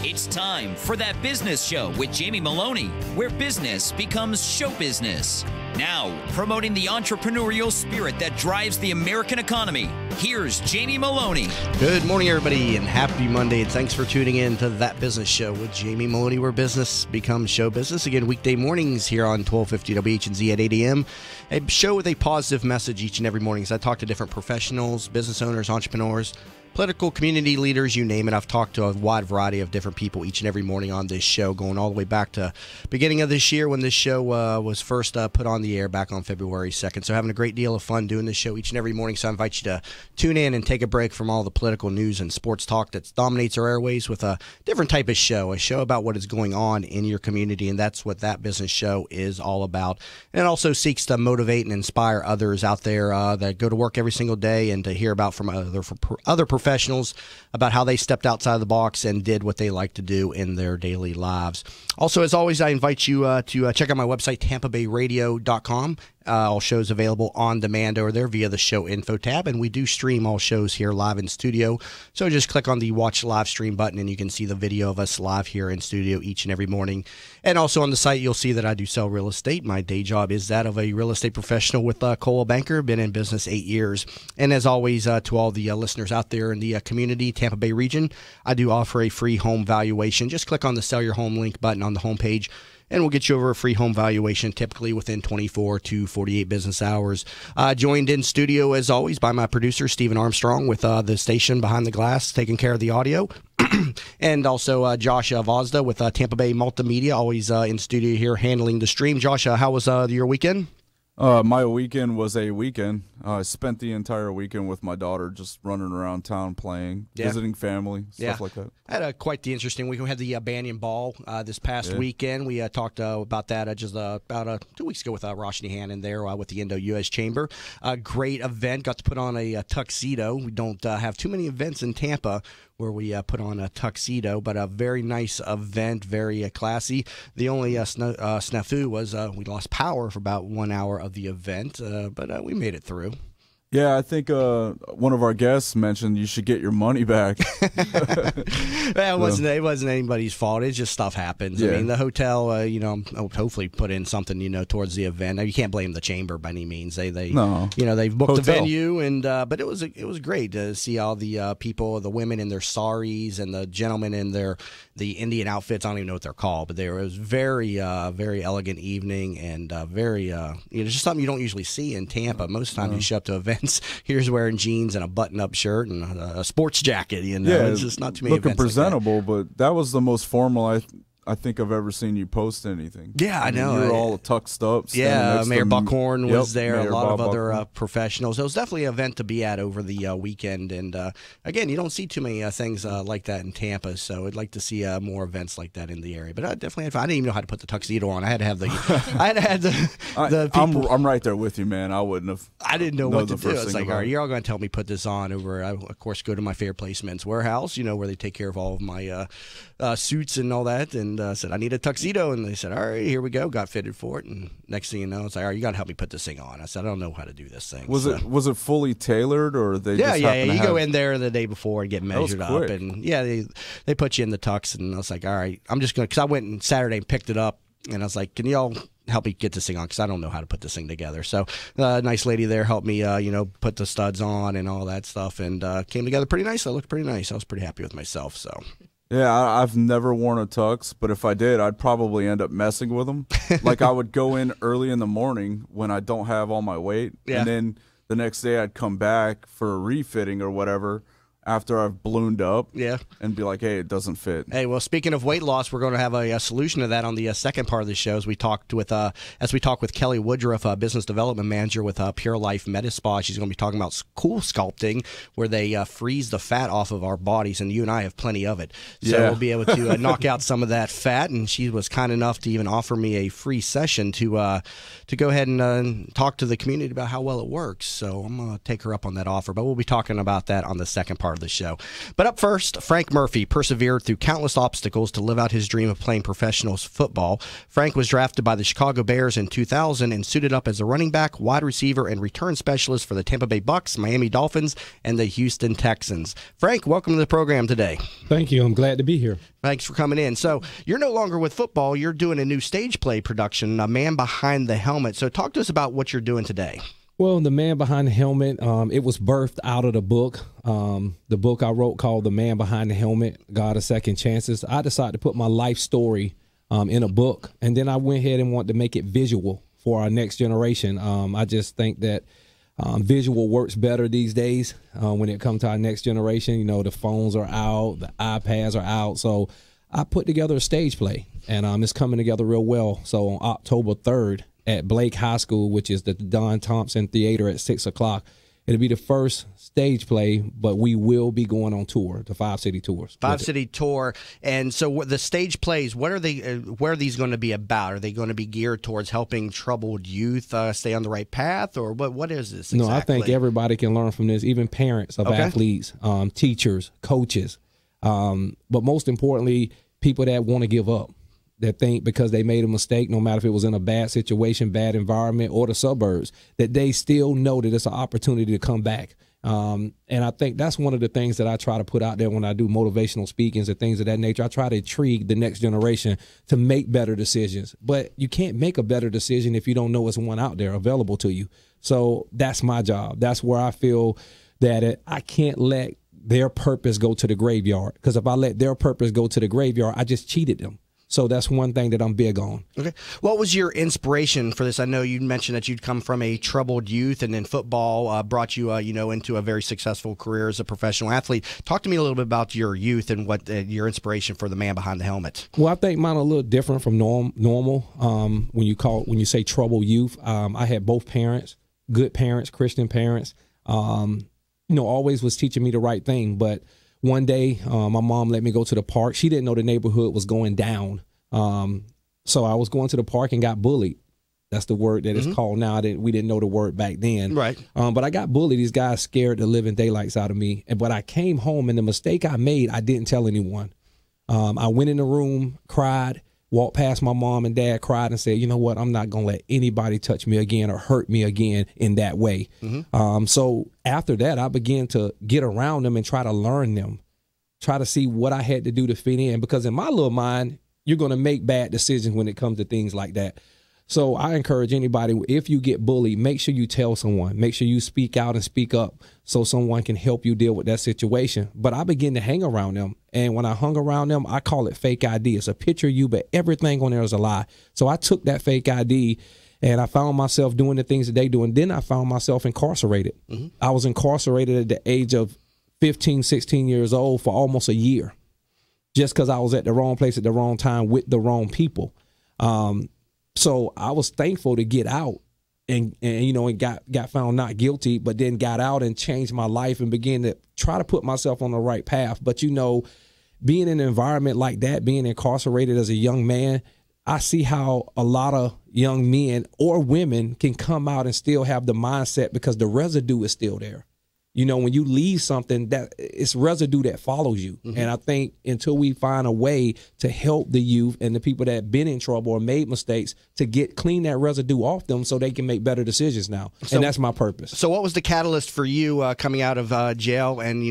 It's time for That Business Show with Jamie Maloney, where business becomes show business. Now, promoting the entrepreneurial spirit that drives the American economy, here's Jamie Maloney. Good morning, everybody, and happy Monday, and thanks for tuning in to That Business Show with Jamie Maloney, where business becomes show business. Again, weekday mornings here on 1250 WH&Z at 8 a.m. A show with a positive message each and every morning as I talk to different professionals, business owners, entrepreneurs, political community leaders, you name it. I've talked to a wide variety of different people each and every morning on this show, going all the way back to beginning of this year when this show was first put on the air back on February 2nd. So having a great deal of fun doing this show each and every morning. So I invite you to tune in and take a break from all the political news and sports talk that dominates our airways with a different type of show, a show about what is going on in your community. And that's what That Business Show is all about. And it also seeks to motivate and inspire others out there that go to work every single day and to hear about from other professionals about how they stepped outside the box and did what they like to do in their daily lives. Also, as always, I invite you to check out my website, tampabayradio.com. All shows available on demand over there via the show info tab, and we do stream all shows here live in studio. So just click on the watch live stream button and you can see the video of us live here in studio each and every morning. And also on the site, you'll see that I do sell real estate. My day job is that of a real estate professional with Coldwell Banker. Been in business 8 years. And as always, to all the listeners out there in the community, Tampa Bay region, I do offer a free home valuation. Just click on the Sell Your Home link button on the homepage, and we'll get you over a free home valuation, typically within 24 to 48 business hours. Joined in studio, as always, by my producer, Stephen Armstrong, with the station behind the glass, taking care of the audio. And also Josh Vozda with Tampa Bay Multimedia, always in studio here handling the stream. Josh, how was your weekend? My weekend was a weekend. I spent the entire weekend with my daughter, just running around town playing, visiting family, stuff like that. I had quite the interesting week. We had the Banyan Ball this past weekend. We talked about that just about 2 weeks ago with Roshni Hannon there with the Indo-U.S. Chamber. Great event. Got to put on a tuxedo. We don't have too many events in Tampa where we put on a tuxedo, but a very nice event, very classy. The only snafu was we lost power for about 1 hour of the event, but we made it through. Yeah, I think one of our guests mentioned you should get your money back. It wasn't anybody's fault. It's just stuff happens. Yeah. I mean, the hotel, hopefully put in something, towards the event. Now, you can't blame the chamber by any means. They've booked the venue, and but it was great to see all the people, the women in their saris and the gentlemen in the Indian outfits. I don't even know what they're called, but it was very elegant evening and very just something you don't usually see in Tampa. Most of the time you show up to events. Here's wearing jeans and a button-up shirt and a sports jacket. It's just not too many events. Looking presentable, like but that was the most formal I think I've ever seen you post anything. Yeah, I know. You were all tucked up. Yeah, Mayor Buckhorn was there, Mayor a lot Bob of other professionals. It was definitely an event to be at over the weekend. And, again, you don't see too many things like that in Tampa, so I'd like to see more events like that in the area. But I definitely I didn't even know how to put the tuxedo on. I had to have the people. I'm right there with you, man. I wouldn't have. I didn't know what to do. It's like, all right, you're all going to tell me put this on over. I, of course, go to my favorite place, Men's Warehouse, where they take care of all of my suits and all that, and said I need a tuxedo, and they said, all right, here we go. Got fitted for it, and next thing you know, it's like, all right, you got to help me put this thing on. I said, I don't know how to do this thing. Was it fully tailored, or they? Yeah. You go in there the day before and get measured up, and they put you in the tux, and I was like, all right, I'm just gonna, because I went on Saturday and picked it up, and I was like, can y'all help me get this thing on, because I don't know how to put this thing together. So a nice lady there helped me, put the studs on and all that stuff, and came together pretty nice. I looked pretty nice. I was pretty happy with myself. So. Yeah, I've never worn a tux, but if I did, I'd probably end up messing with them. Like I would go in early in the morning when I don't have all my weight, and then the next day I'd come back for a refitting or whatever after I've ballooned up, and be like, hey, it doesn't fit. Hey, well, speaking of weight loss, we're going to have a solution to that on the second part of the show as we talk with Kelly Woodruff, business development manager with Pure Life Medi-Spa. She's going to be talking about cool sculpting, where they freeze the fat off of our bodies, and you and I have plenty of it. So we'll be able to knock out some of that fat, and she was kind enough to even offer me a free session to go ahead and talk to the community about how well it works. So I'm going to take her up on that offer, but we'll be talking about that on the second part part of the show. But up first, Frank Murphy persevered through countless obstacles to live out his dream of playing professional football. Frank was drafted by the Chicago Bears in 2000 and suited up as a running back, wide receiver, and return specialist for the Tampa Bay Bucks, Miami Dolphins, and the Houston Texans. Frank, welcome to the program today. Thank you. I'm glad to be here. Thanks for coming in. So you're no longer with football. You're doing a new stage play production, A Man Behind the Helmet. So talk to us about what you're doing today. Well, The Man Behind the Helmet, it was birthed out of the book I wrote called The Man Behind the Helmet, God of Second Chances. I decided to put my life story in a book, and then I went ahead and wanted to make it visual for our next generation. I just think that visual works better these days when it comes to our next generation. You know, the phones are out, the iPads are out. So I put together a stage play, and it's coming together real well. So on October 3rd at Blake High School, which is the Don Thompson Theater at 6 o'clock, it'll be the first stage play, but we will be going on tour, the 5-city tours. 5-city tour. And so the stage plays, what are they? Where are these going to be about? Are they going to be geared towards helping troubled youth stay on the right path, or what is this exactly? No, I think everybody can learn from this, even parents of athletes, teachers, coaches, but most importantly, people that want to give up, that think because they made a mistake, no matter if it was in a bad situation, bad environment, or the suburbs, that they still know that it's an opportunity to come back. And I think that's one of the things that I try to put out there when I do motivational speakings and things of that nature. I try to intrigue the next generation to make better decisions. But you can't make a better decision if you don't know it's one out there available to you. So that's my job. That's where I feel that I can't let their purpose go to the graveyard, because if I let their purpose go to the graveyard, I just cheated them. So that's one thing that I'm big on. Okay. What was your inspiration for this? I know you mentioned that you'd come from a troubled youth, and then football brought you, into a very successful career as a professional athlete. Talk to me a little bit about your youth and what your inspiration for The Man Behind the Helmet. Well, I think mine a little different from normal. When you say troubled youth, I had both parents, good parents, Christian parents. Always was teaching me the right thing, but one day, my mom let me go to the park. She didn't know the neighborhood was going down. So I was going to the park and got bullied. That's the word that it's called now. We didn't know the word back then. Right. But I got bullied. These guys scared the living daylights out of me. But I came home, and the mistake I made, I didn't tell anyone. I went in the room, cried, walked past my mom and dad, cried, and said, you know what, I'm not going to let anybody touch me again or hurt me again in that way. So after that, I began to get around them and try to learn them, try to see what I had to do to fit in. Because in my little mind, you're going to make bad decisions when it comes to things like that. So I encourage anybody, if you get bullied, make sure you tell someone. Make sure you speak out and speak up so someone can help you deal with that situation. But I began to hang around them. And when I hung around them, I call it fake ID. It's a picture of you, but everything on there is a lie. So I took that fake ID, and I found myself doing the things that they do. And then I found myself incarcerated. I was incarcerated at the age of 15, 16 years old for almost a year, just because I was at the wrong place at the wrong time with the wrong people. So I was thankful to get out and got found not guilty, but then got out and changed my life and began to try to put myself on the right path. But, being in an environment like that, being incarcerated as a young man, I see how a lot of young men or women can come out and still have the mindset because the residue is still there. When you leave something, that it's residue that follows you. And I think until we find a way to help the youth and the people that have been in trouble or made mistakes to clean that residue off them so they can make better decisions now. And that's my purpose. So what was the catalyst for you coming out of jail and,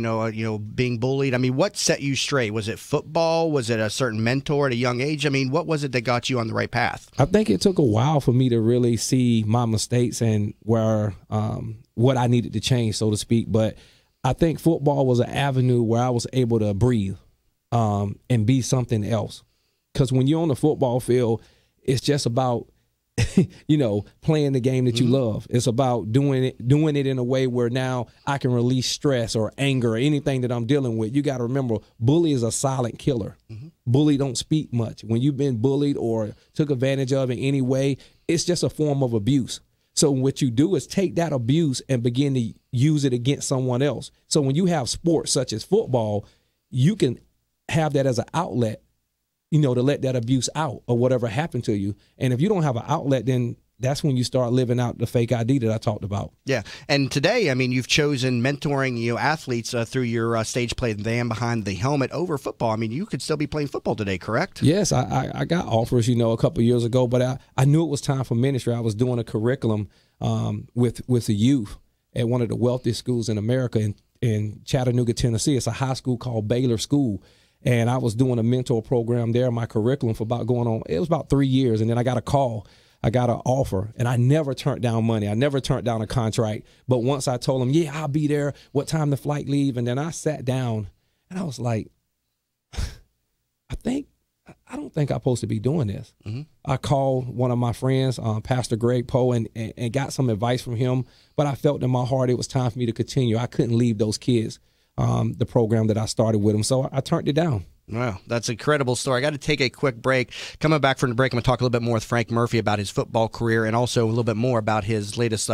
being bullied? I mean, what set you straight? Was it football? Was it a certain mentor at a young age? I mean, what was it that got you on the right path? I think it took a while for me to really see my mistakes and where what I needed to change, so to speak. But I think football was an avenue where I was able to breathe and be something else. Because when you're on the football field, it's just about, playing the game that you love. It's about doing it in a way where now I can release stress or anger or anything that I'm dealing with. You got to remember, bully is a silent killer. Bully don't speak much. When you've been bullied or took advantage of in any way, it's just a form of abuse. So what you do is take that abuse and begin to use it against someone else. So when you have sports such as football, you can have that as an outlet, to let that abuse out or whatever happened to you. And if you don't have an outlet, then that's when you start living out the fake ID that I talked about. Yeah. And today, I mean, you've chosen mentoring, athletes through your stage play Than Behind the Helmet over football. I mean, you could still be playing football today, correct? Yes, I got offers, a couple of years ago, but I knew it was time for ministry. I was doing a curriculum with the youth at one of the wealthiest schools in America in Chattanooga, Tennessee. It's a high school called Baylor School. And I was doing a mentor program there, my curriculum for it was about 3 years. And then I got a call. I got an offer, and I never turned down money. I never turned down a contract. But once I told them, yeah, I'll be there, what time the flight leave, and then I sat down, and I was like, I don't think I'm supposed to be doing this. Mm-hmm. I called one of my friends, Pastor Greg Poe, and got some advice from him. But I felt in my heart it was time for me to continue. I couldn't leave those kids, the program that I started with them. So I turned it down. Wow, that's an incredible story. I got to take a quick break. Coming back from the break, I'm going to talk a little bit more with Frank Murphy about his football career and also a little bit more about his latest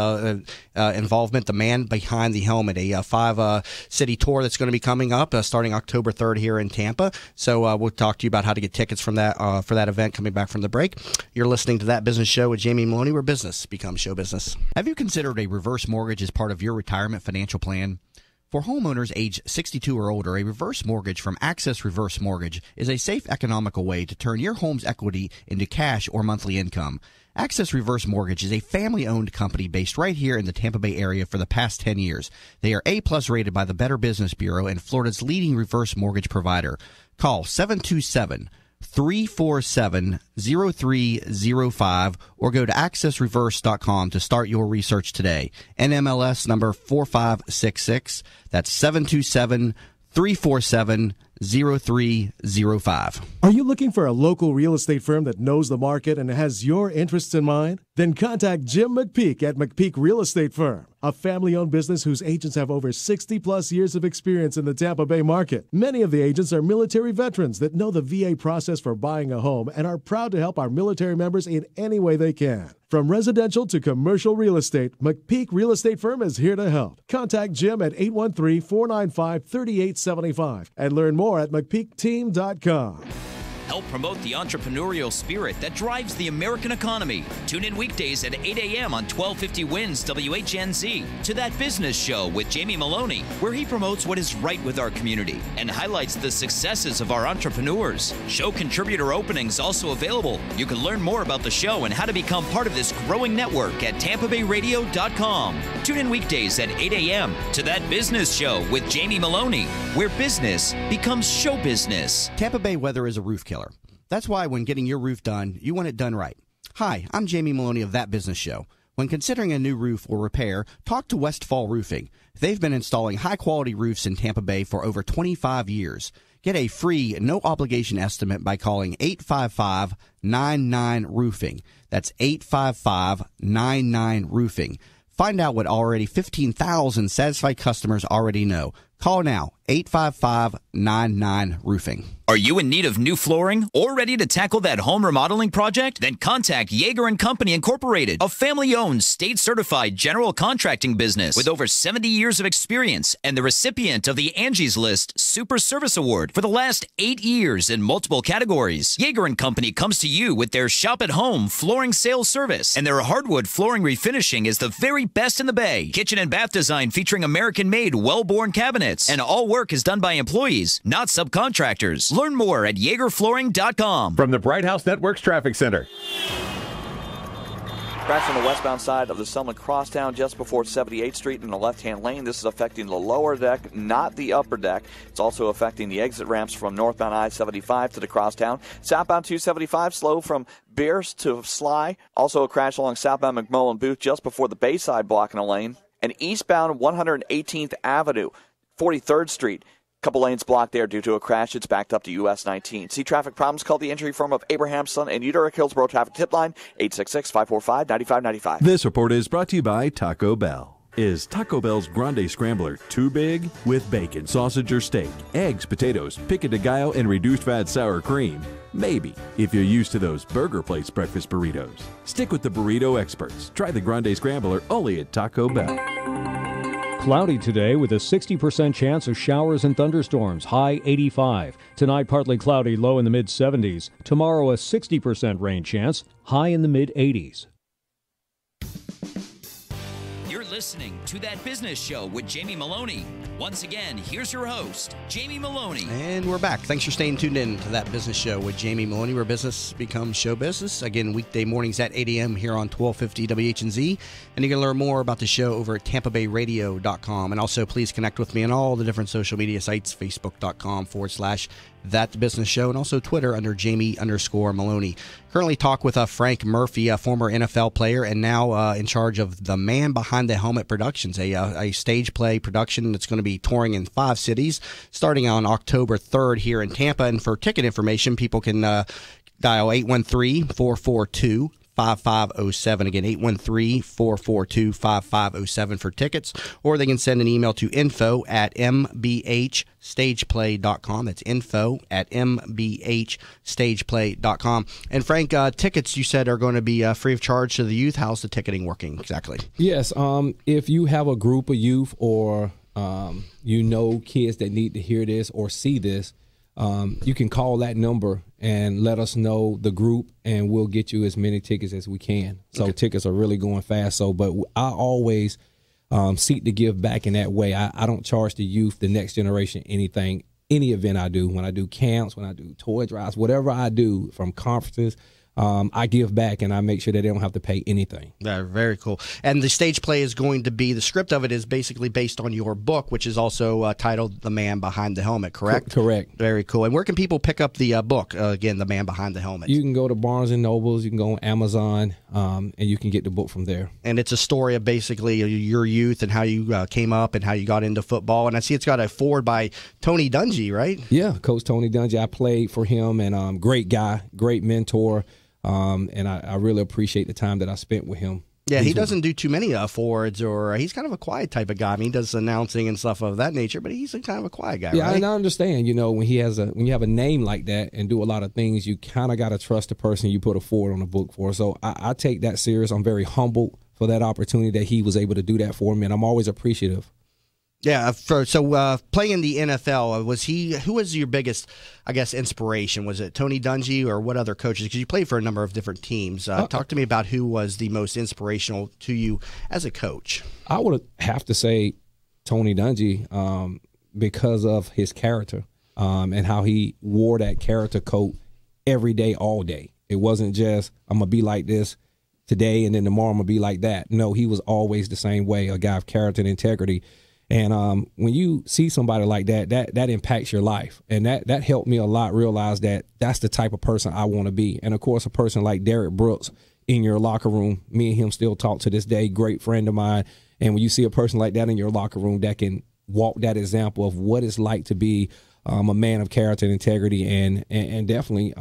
involvement, the Man Behind the Helmet, a 5-city tour that's going to be coming up starting October 3rd here in Tampa. So we'll talk to you about how to get tickets from that for that event coming back from the break. You're listening to That Business Show with Jamie Maloney, where business becomes show business. Have you considered a reverse mortgage as part of your retirement financial plan? For homeowners age 62 or older, a reverse mortgage from Access Reverse Mortgage is a safe, economical way to turn your home's equity into cash or monthly income. Access Reverse Mortgage is a family-owned company based right here in the Tampa Bay area for the past 10 years. They are A-plus rated by the Better Business Bureau and Florida's leading reverse mortgage provider. Call 727-347-0305 or go to accessreverse.com to start your research today. NMLS number 4566. That's 727-347-0305. Are you looking for a local real estate firm that knows the market and has your interests in mind? Then contact Jim McPeak at McPeak Real Estate Firm, a family-owned business whose agents have over 60-plus years of experience in the Tampa Bay market. Many of the agents are military veterans that know the VA process for buying a home and are proud to help our military members in any way they can. From residential to commercial real estate, McPeak Real Estate Firm is here to help. Contact Jim at 813-495-3875 and learn more at McPeakTeam.com. Help promote the entrepreneurial spirit that drives the American economy. Tune in weekdays at 8 a.m. on 1250 WINS WHNZ to That Business Show with Jamie Maloney, where he promotes what is right with our community and highlights the successes of our entrepreneurs. Show contributor openings also available. You can learn more about the show and how to become part of this growing network at TampaBayRadio.com. Tune in weekdays at 8 a.m. to That Business Show with Jamie Maloney, where business becomes show business. Tampa Bay weather is a roof killer. That's why when getting your roof done, you want it done right. Hi, I'm Jamie Maloney of That Business Show. When considering a new roof or repair, talk to Westfall Roofing. They've been installing high-quality roofs in Tampa Bay for over 25 years. Get a free, no-obligation estimate by calling 855-99-ROOFING. That's 855-99-ROOFING. Find out what already 15,000 satisfied customers already know. Call now, 855-99-ROOFING. Are you in need of new flooring or ready to tackle that home remodeling project? Then contact Yeager & Company Incorporated, a family-owned, state-certified general contracting business with over 70 years of experience and the recipient of the Angie's List Super Service Award for the last 8 years in multiple categories. Yeager & Company comes to you with their shop-at-home flooring sales service, and their hardwood flooring refinishing is the very best in the Bay. Kitchen and bath design featuring American-made, well-born cabinets, and all work is done by employees, not subcontractors. Learn more at YeagerFlooring.com. From the Bright House Networks Traffic Center. Crash on the westbound side of the Selma Crosstown just before 78th Street in the left-hand lane. This is affecting the lower deck, not the upper deck. It's also affecting the exit ramps from northbound I-75 to the Crosstown. Southbound 275 slow from Beers to Sly. Also a crash along southbound McMullen Booth just before the Bayside block in a lane. And eastbound 118th Avenue, 43rd Street. Couple lanes blocked there due to a crash. It's backed up to US 19. See traffic problems? Call the entry firm of Abraham, Son, and Utica Hillsborough Traffic Tip Line, 866-545-9595. This report is brought to you by Taco Bell. Is Taco Bell's Grande Scrambler too big? With bacon, sausage, or steak, eggs, potatoes, pico de gallo, and reduced fat sour cream? Maybe, if you're used to those Burger Place breakfast burritos. Stick with the burrito experts. Try the Grande Scrambler only at Taco Bell. Cloudy today with a 60% chance of showers and thunderstorms, high 85. Tonight, partly cloudy, low in the mid-70s. Tomorrow, a 60% rain chance, high in the mid-80s. listening to That Business Show with Jamie Maloney. Once again, here's your host, Jamie Maloney. And we're back. Thanks for staying tuned in to That Business Show with Jamie Maloney, where business becomes show business. Again, weekday mornings at 8 a.m. here on 1250 WHNZ. And you can learn more about the show over at TampaBayRadio.com. And also, please connect with me on all the different social media sites, Facebook.com/That Business Show, and also Twitter under Jamie_Maloney. Currently talk with Frank Murphy, a former NFL player and now in charge of the Man Behind the Helmet Productions, a stage play production that's going to be touring in 5 cities starting on October 3rd here in Tampa. And for ticket information, people can dial 813-442-5507. Again, 813-442-5507 for tickets, or they can send an email to info@mbhstageplay.com. That's info@mbhstageplay.com. And Frank, tickets you said are going to be free of charge to the youth. How's the ticketing working exactly? Yes, if you have a group of youth or kids that need to hear this or see this, you can call that number and let us know the group, and we'll get you as many tickets as we can. So tickets are really going fast. But I always seek to give back in that way. I don't charge the youth, the next generation, anything, any event I do. When I do camps, when I do toy drives, whatever I do, from conferences, I give back, and I make sure that they don't have to pay anything. Yeah, very cool. And the stage play is going to be, the script of it is basically based on your book, which is also titled The Man Behind the Helmet, correct? Correct. Very cool. And where can people pick up the book, again, The Man Behind the Helmet? You can go to Barnes & Nobles, you can go on Amazon, and you can get the book from there. And it's a story of basically your youth and how you came up and how you got into football. And I see it's got a foreword by Tony Dungy, right? Yeah, Coach Tony Dungy. I played for him, and great guy, great mentor. And I really appreciate the time that I spent with him. Yeah, he doesn't do too many forwards, or he's kind of a quiet type of guy. I mean, he does announcing and stuff of that nature, but he's kind of a quiet guy, yeah, right? And I understand, when you have a name like that and do a lot of things, you kind of got to trust the person you put a forward on the book for. So I take that serious. I'm very humbled for that opportunity that he was able to do that for me, and I'm always appreciative. Yeah, playing the NFL, who was your biggest, I guess, inspiration? Was it Tony Dungy or what other coaches? Because you played for a number of different teams. Talk to me about who was the most inspirational to you as a coach. I would have to say Tony Dungy because of his character and how he wore that character coat every day, all day. It wasn't just, I'm going to be like this today and then tomorrow I'm going to be like that. No, he was always the same way, a guy of character and integrity. And when you see somebody like that, that impacts your life. And that helped me a lot realize that that's the type of person I want to be. And, of course, a person like Derek Brooks in your locker room, me and him still talk to this day, great friend of mine. And when you see a person like that in your locker room that can walk that example of what it's like to be a man of character and integrity, and definitely,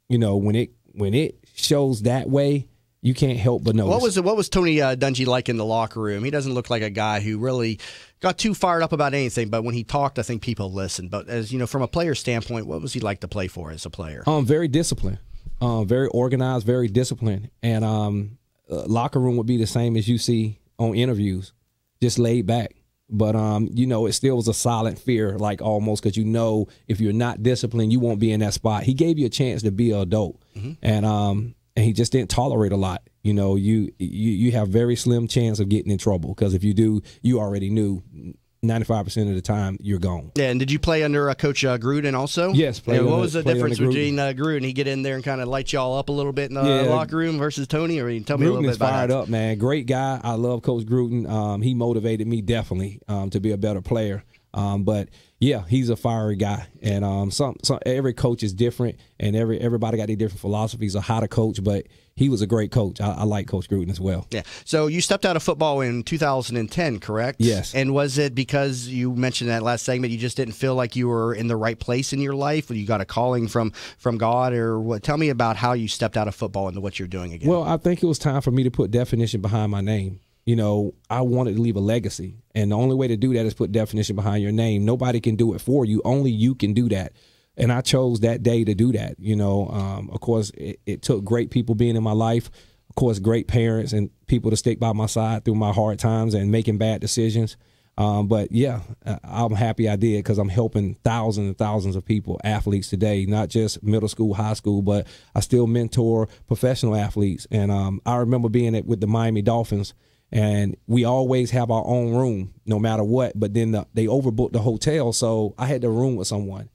when it shows that way, you can't help but notice. What was Tony Dungy like in the locker room? He doesn't look like a guy who really got too fired up about anything, but when he talked, I think people listened. But as you know, from a player standpoint, what was he like to play for as a player? Very disciplined, very organized, very disciplined, and locker room would be the same as you see on interviews, just laid back. But it still was a silent fear, like almost, because if you're not disciplined, you won't be in that spot. He gave you a chance to be an adult, and he just didn't tolerate a lot. You have very slim chance of getting in trouble, because if you do, you already knew 95% of the time you're gone. Yeah, and did you play under Coach Gruden also? Yes. What was the difference between Gruden? He get in there and kind of light y'all up a little bit in the locker room versus Tony? Or you tell me Gruden a little bit about fired up, man. Great guy. I love Coach Gruden. He motivated me definitely to be a better player. But yeah, he's a fiery guy, and every coach is different, and everybody got their different philosophies of how to coach. But he was a great coach. I like Coach Gruden as well. Yeah. So you stepped out of football in 2010, correct? Yes. And was it because you mentioned that last segment you just didn't feel like you were in the right place in your life, or you got a calling from God, or what? Tell me about how you stepped out of football into what you're doing again. Well, I think it was time for me to put definition behind my name. I wanted to leave a legacy, and the only way to do that is put definition behind your name. Nobody can do it for you. Only you can do that. And I chose that day to do that. Of course, it took great people being in my life, of course, great parents and people to stick by my side through my hard times and making bad decisions. But yeah, I'm happy I did, because I'm helping thousands and thousands of people, athletes today, not just middle school, high school, but I still mentor professional athletes. And I remember being with the Miami Dolphins, And we always have our own room no matter what. But then they overbooked the hotel, so I had to room with someone.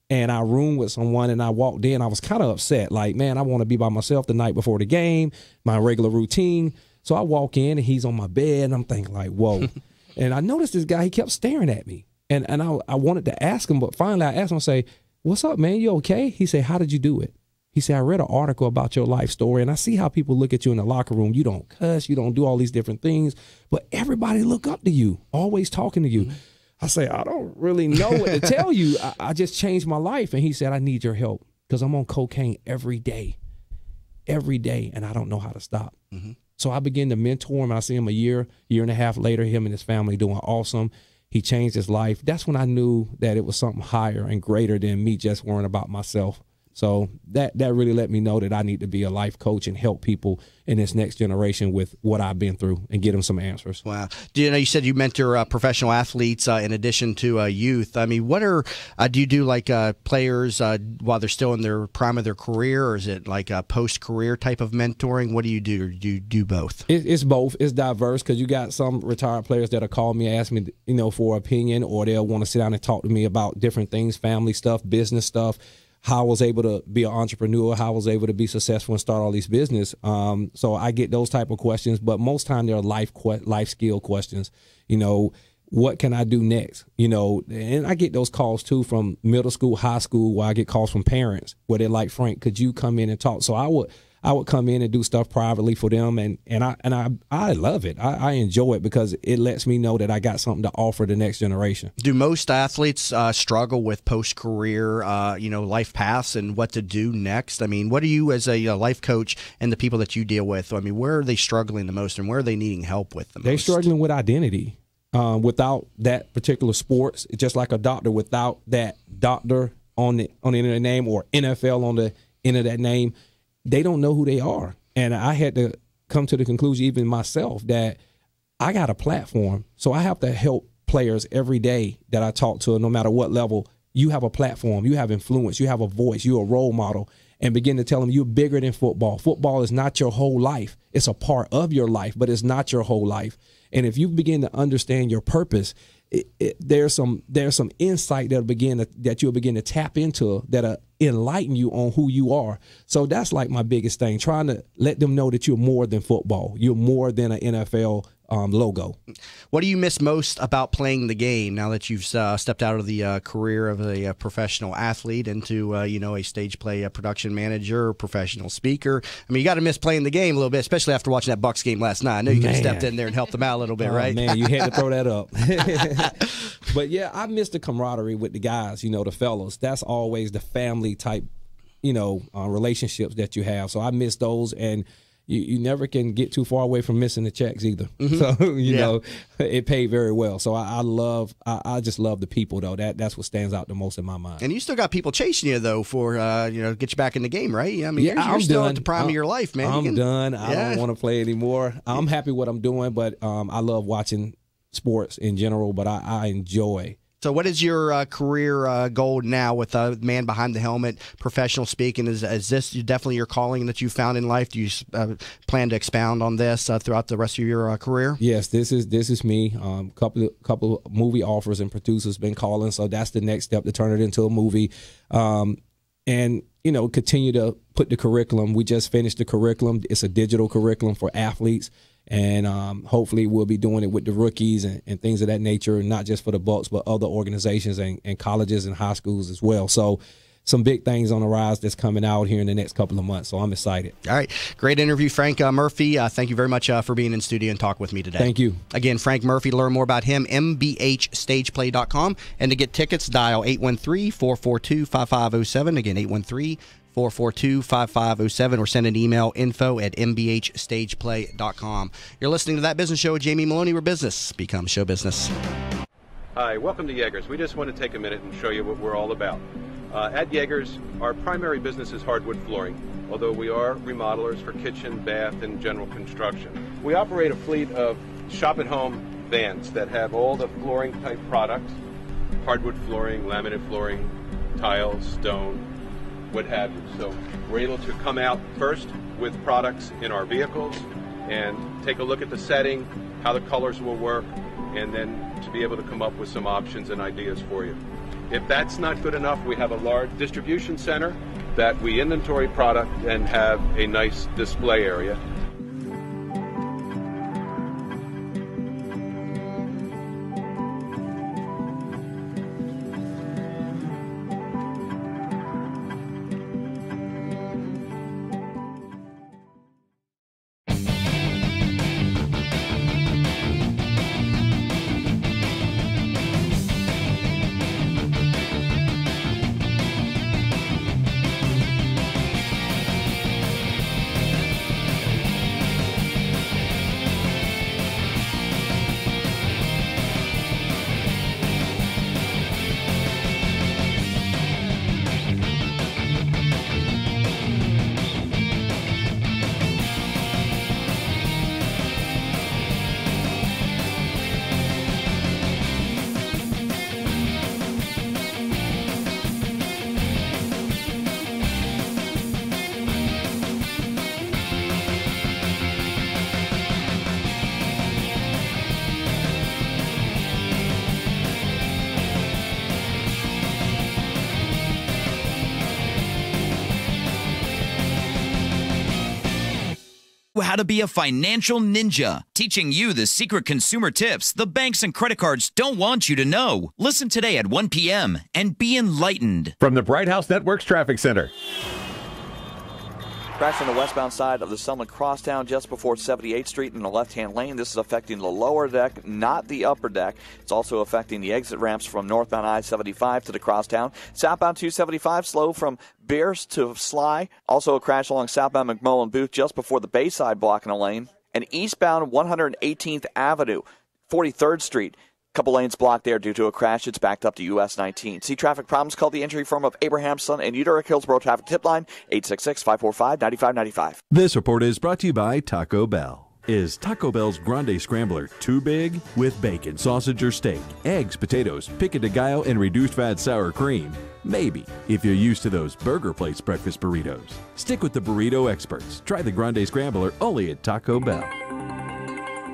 And I roomed with someone, and I walked in. I was kind of upset. Like, man, I want to be by myself the night before the game, my regular routine. So I walk in, and he's on my bed, and I'm thinking like, whoa. And I noticed this guy, he kept staring at me. And I wanted to ask him, but finally I asked him, I say, what's up, man? You okay? He said, how did you do it? He said, I read an article about your life story, and I see how people look at you in the locker room. You don't cuss, you don't do all these different things, but everybody look up to you, always talking to you. I say, I don't really know what to tell you. I just changed my life. And he said, I need your help because I'm on cocaine every day, and I don't know how to stop. So I began to mentor him, and I see him a year and a half later, him and his family doing awesome. He changed his life. That's when I knew that it was something higher and greater than me just worrying about myself. So that really let me know that I need to be a life coach and help people in this next generation with what I've been through and get them some answers. Wow. You said you mentor professional athletes in addition to youth. I mean, what do you do like players while they're still in their prime of their career, or is it like a post-career type of mentoring? What do you do? Or do you do both? It's both. It's diverse because you got some retired players that'll call me, ask me, for opinion, or they'll want to sit down and talk to me about different things, family stuff, business stuff. How I was able to be an entrepreneur, how I was able to be successful and start all these business. So I get those type of questions, but most time they're life skill questions. What can I do next? And I get those calls too from middle school, high school, where I get calls from parents where they're like, Frank, could you come in and talk? So I would come in and do stuff privately for them, and I love it. I enjoy it because it lets me know that I got something to offer the next generation. Do most athletes struggle with post-career, life paths and what to do next? I mean, what do you as a life coach and the people that you deal with, I mean, where are they struggling the most and where are they needing help with the most? They're struggling with identity. Without that particular sports, it's just like a doctor without that doctor on the end of the name or NFL on the end of that name. They don't know who they are. And I had to come to the conclusion, even myself, that I got a platform. So I have to help players every day that I talk to, no matter what level. You have a platform, you have influence, you have a voice, you're a role model, and begin to tell them you're bigger than football. Football is not your whole life. It's a part of your life, but it's not your whole life. And if you begin to understand your purpose, there's some insight that you'll begin to tap into that'll enlighten you on who you are. So that's like my biggest thing, trying to let them know that you're more than football. You're more than an NFL logo. What do you miss most about playing the game now that you've stepped out of the career of a professional athlete into a stage play production manager or professional speaker? I mean, you got to miss playing the game a little bit, especially after watching that Bucs game last night. I know you could have stepped in there and helped them out a little bit, right? Man, you had to throw that up. But yeah, I miss the camaraderie with the guys, the fellows. That's always the family type, relationships that you have. So I miss those, and you never can get too far away from missing the checks either. So, it paid very well. So I just love the people, though. That's what stands out the most in my mind. And you still got people chasing you, though, for, get you back in the game, right? I mean, you're still at the prime of your life, man. I'm done. I don't want to play anymore. I'm happy what I'm doing, but I love watching sports in general, but I enjoy. So what is your career goal now with Man Behind the Helmet, professional speaking? Is this definitely your calling that you found in life? Do you plan to expound on this throughout the rest of your career? Yes, this is me. Couple movie offers and producers been calling, so that's the next step, to turn it into a movie. And continue to put the curriculum. We just finished the curriculum. It's a digital curriculum for athletes. And hopefully we'll be doing it with the rookies and things of that nature, not just for the Bucs, but other organizations and colleges and high schools as well. So some big things on the rise that's coming out here in the next couple of months. So I'm excited. All right. Great interview, Frank Murphy. Thank you very much for being in studio and talking with me today. Thank you. Again, Frank Murphy. To learn more about him, mbhstageplay.com. And to get tickets, dial 813-442-5507. Again, 813-442-5507, or send an email, info@mbhstageplay.com. You're listening to That Business Show with Jamie Maloney, where business becomes show business. Hi, welcome to Yeager's. We just want to take a minute and show you what we're all about. At Yeager's, our primary business is hardwood flooring, although we are remodelers for kitchen, bath, and general construction. We operate a fleet of shop-at-home vans that have all the flooring-type products, hardwood flooring, laminate flooring, tiles, stone, what have you. So we're able to come out first with products in our vehicles, and take a look at the setting, how the colors will work, and then to be able to come up with some options and ideas for you. If that's not good enough, we have a large distribution center that we inventory product and have a nice display area. How to be a financial ninja, teaching you the secret consumer tips the banks and credit cards don't want you to know. Listen today at 1 p.m. and be enlightened. From the Bright House Networks Traffic Center. Crash on the westbound side of the Selma Crosstown just before 78th Street in the left-hand lane. This is affecting the lower deck, not the upper deck. It's also affecting the exit ramps from northbound I-75 to the Crosstown. Southbound 275 slow from Beers to Sly. Also a crash along southbound McMullen Booth just before the Bayside block in a lane. And eastbound 118th Avenue, 43rd Street. Couple lanes blocked there due to a crash. It's backed up to US 19. See traffic problems? Call the entry firm of Abraham, Son and Uterick Hillsborough Traffic Tip Line, 866-545-9595. This report is brought to you by Taco Bell. Is Taco Bell's Grande Scrambler too big? With bacon, sausage, or steak, eggs, potatoes, pico de gallo, and reduced fat sour cream? Maybe, if you're used to those Burger Place breakfast burritos. Stick with the burrito experts. Try the Grande Scrambler only at Taco Bell.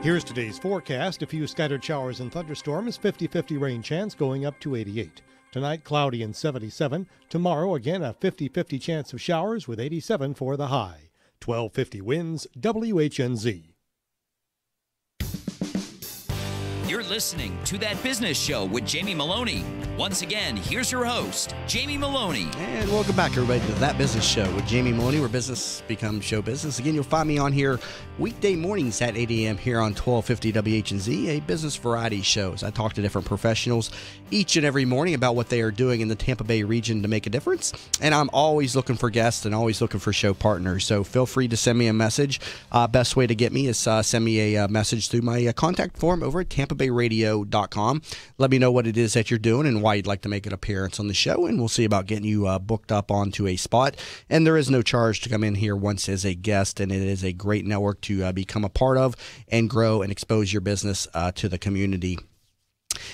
Here's today's forecast. A few scattered showers and thunderstorms, 50-50 rain chance going up to 88. Tonight, cloudy and 77. Tomorrow, again, a 50-50 chance of showers with 87 for the high. 1250 winds, WHNZ. You're listening to That Business Show with Jamie Maloney. Once again, here's your host, Jamie Maloney. And welcome back, everybody, to That Business Show with Jamie Maloney, where business becomes show business. Again, you'll find me on here weekday mornings at 8 a.m. here on 1250 WHNZ, a business variety show. I talk to different professionals each and every morning about what they are doing in the Tampa Bay region to make a difference. And I'm always looking for guests and always looking for show partners. So feel free to send me a message. Best way to get me is send me a message through my contact form over at TampaBayRadio.com. Let me know what it is that you're doing and why you'd like to make an appearance on the show, and we'll see about getting you booked up onto a spot. And there is no charge to come in here once as a guest, and it is a great network to become a part of and grow and expose your business to the community.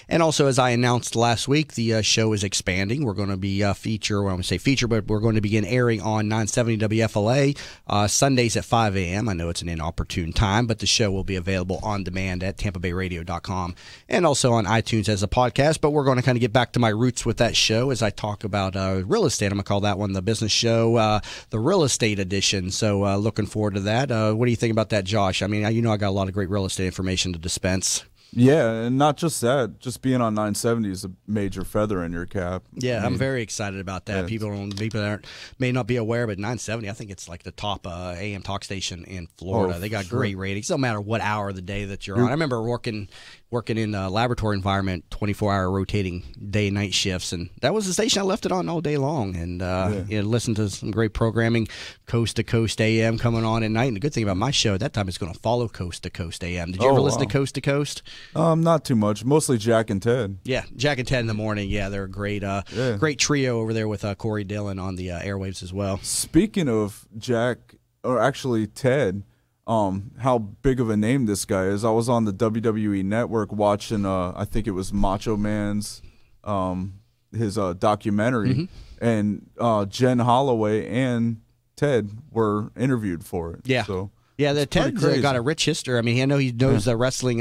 And also, as I announced last week, the show is expanding. We're going to be but we're going to begin airing on 970 WFLA Sundays at 5 a.m. I know it's an inopportune time, but the show will be available on demand at TampaBayRadio.com and also on iTunes as a podcast. But we're going to kind of get back to my roots with that show as I talk about real estate. I'm going to call that one the business show, the real estate edition. So looking forward to that. What do you think about that, Josh? I mean, I got a lot of great real estate information to dispense. Yeah, and not just that. Just being on 970 is a major feather in your cap. Yeah, I'm very excited about that. People may not be aware, but 970, I think it's like the top AM talk station in Florida. They got great ratings. No matter what hour of the day that you're on. I remember working in a laboratory environment, 24-hour rotating day and night shifts, and that was the station I left it on all day long, and listened to some great programming, Coast to Coast AM coming on at night. And the good thing about my show at that time is going to follow Coast to Coast AM. Did you ever listen to Coast to Coast? Not too much. Mostly Jack and Ted. Yeah, Jack and Ted in the morning. Yeah, they're a great trio over there with Corey Dillon on the airwaves as well. Speaking of Jack, or actually Ted, how big of a name this guy is. I was on the WWE Network watching, I think it was Macho Man's, his documentary, and Jen Holloway and Ted were interviewed for it. Yeah. So Yeah, Ted's got a rich history. I mean, I know he knows the wrestling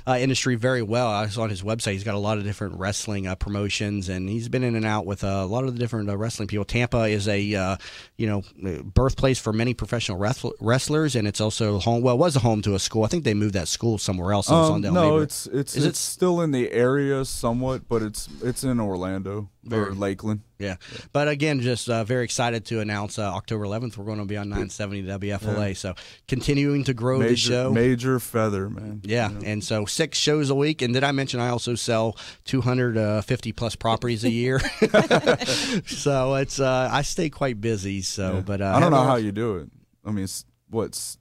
industry very well. I was on his website. He's got a lot of different wrestling promotions, and he's been in and out with a lot of the different wrestling people. Tampa is a birthplace for many professional wrestlers, and it's also home. Well, it was a home to a school. I think they moved that school somewhere else. No, it's still in the area somewhat, but it's in Orlando or Lakeland. Yeah, but again, just very excited to announce October 11th we're going to be on 970 WFLA. Yeah. So continuing to grow the show. Major feather, man. Yeah, and so 6 shows a week. And did I mention I also sell 250 plus properties a year? So it's I stay quite busy. So, but I don't know how you do it. I mean,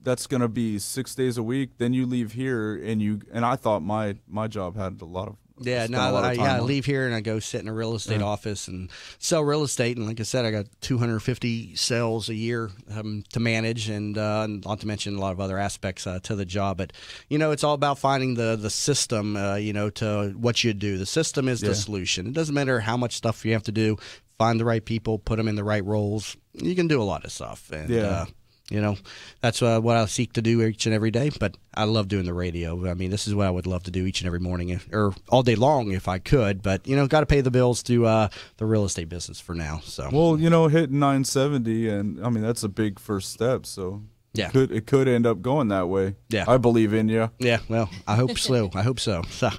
that's going to be 6 days a week. Then you leave here, and I thought my job had a lot of. I leave here and I go sit in a real estate office and sell real estate. And like I said, I got 250 sales a year to manage, and not to mention a lot of other aspects to the job. But it's all about finding the system. To what you do. The system is the solution. It doesn't matter how much stuff you have to do. Find the right people, put them in the right roles. You can do a lot of stuff. And, that's what I seek to do each and every day. But I love doing the radio. I mean, this is what I would love to do each and every morning, or all day long if I could. But got to pay the bills to the real estate business for now. So hitting 970, and I mean that's a big first step. So. Yeah, it could end up going that way. Yeah, I believe in you. Yeah, well, I hope so. I hope so. So,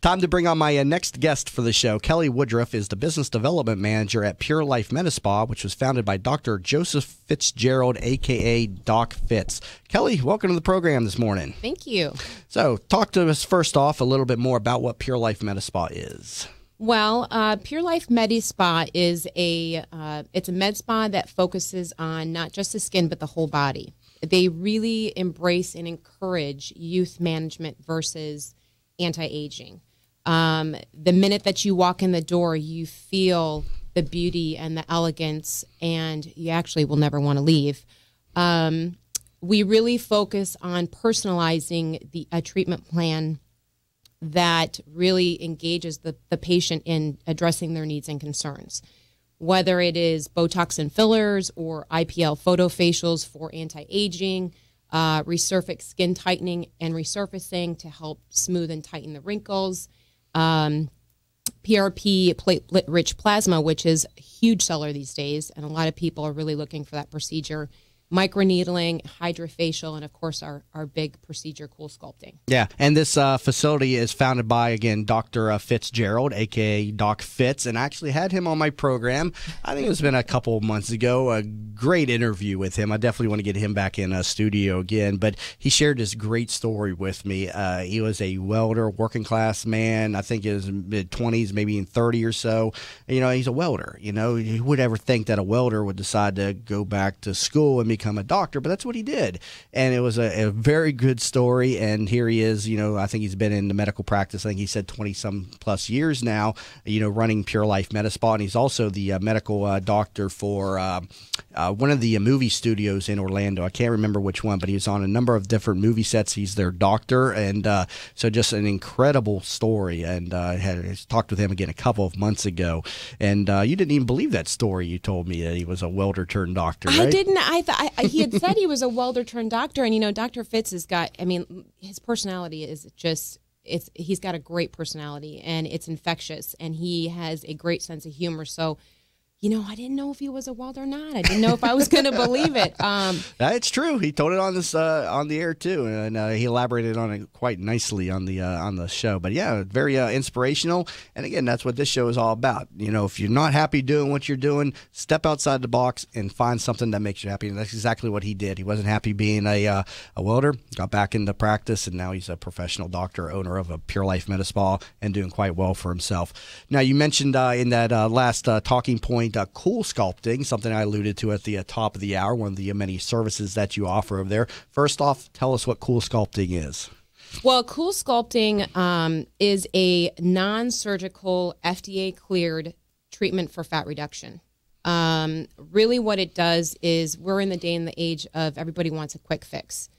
time to bring on my next guest for the show. Kelly Woodruff is the business development manager at Pure Life Medi-Spa, which was founded by Dr. Joseph Fitzgerald, aka Doc Fitz. Kelly, welcome to the program this morning. Thank you. So, talk to us first off a little bit more about what Pure Life Medi-Spa is. Well, Pure Life Medi-Spa is it's a med spa that focuses on not just the skin but the whole body. They really embrace and encourage youth management versus anti-aging. The minute that you walk in the door, you feel the beauty and the elegance, and you actually will never want to leave. We really focus on personalizing a treatment plan that really engages the patient in addressing their needs and concerns. Whether it is Botox and fillers or IPL photofacials for anti-aging, resurface skin tightening and resurfacing to help smooth and tighten the wrinkles, PRP, platelet-rich plasma, which is a huge seller these days, and a lot of people are really looking for that procedure. Microneedling, hydrofacial, and of course our big procedure, Cool Sculpting. Yeah, and this facility is founded by, again, Dr. Fitzgerald, a.k.a. Doc Fitz, and I actually had him on my program. I think it's been a couple of months ago. A great interview with him. I definitely want to get him back in a studio again, but he shared this great story with me. He was a welder, working class man, I think in his mid-20s, maybe in 30 or so. He's a welder. Who would ever think that a welder would decide to go back to school and become a doctor, but that's what he did. And it was a very good story. And here he is, I think he's been in the medical practice. I think he said 20 some plus years now, running Pure Life Medi-Spa. And he's also the medical doctor for one of the movie studios in Orlando. I can't remember which one, but he was on a number of different movie sets. He's their doctor. And so just an incredible story. And I had talked with him again a couple of months ago. And you didn't even believe that story. You told me that he was a welder turned doctor, right? I didn't. I thought he had said he was a welder turned doctor, and Dr. Fitz has got. I mean, his personality is just. He's got a great personality, and it's infectious, and he has a great sense of humor. So, I didn't know if he was a welder or not. I didn't know if I was going to believe it. It's true. He told it on this on the air too, and he elaborated on it quite nicely on the show. But yeah, very inspirational. And again, that's what this show is all about. If you're not happy doing what you're doing, step outside the box and find something that makes you happy. And that's exactly what he did. He wasn't happy being a welder, got back into practice, and now he's a professional doctor, owner of a Pure Life Medi-Spa, and doing quite well for himself. Now, you mentioned in that last talking point, Cool Sculpting, something I alluded to at the top of the hour, one of the many services that you offer over there. First off, tell us what Cool Sculpting is. Well, Cool Sculpting is a non-surgical, FDA-cleared treatment for fat reduction. Really what it does is we're in the day and the age of everybody wants a quick fix.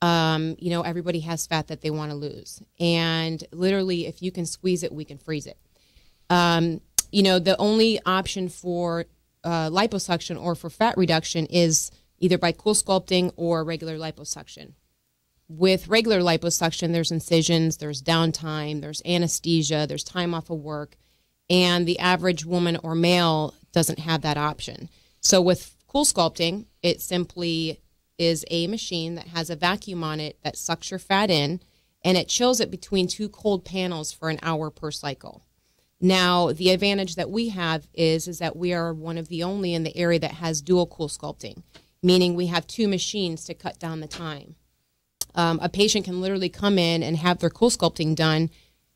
Everybody has fat that they want to lose. And literally, if you can squeeze it, we can freeze it. The only option for liposuction or for fat reduction is either by CoolSculpting or regular liposuction. With regular liposuction, there's incisions, there's downtime, there's anesthesia, there's time off of work, and the average woman or male doesn't have that option. So with CoolSculpting, it simply is a machine that has a vacuum on it that sucks your fat in, and it chills it between 2 cold panels for an hour per cycle. Now, the advantage that we have is that we are one of the only in the area that has dual CoolSculpting, meaning we have 2 machines to cut down the time. A patient can literally come in and have their CoolSculpting done.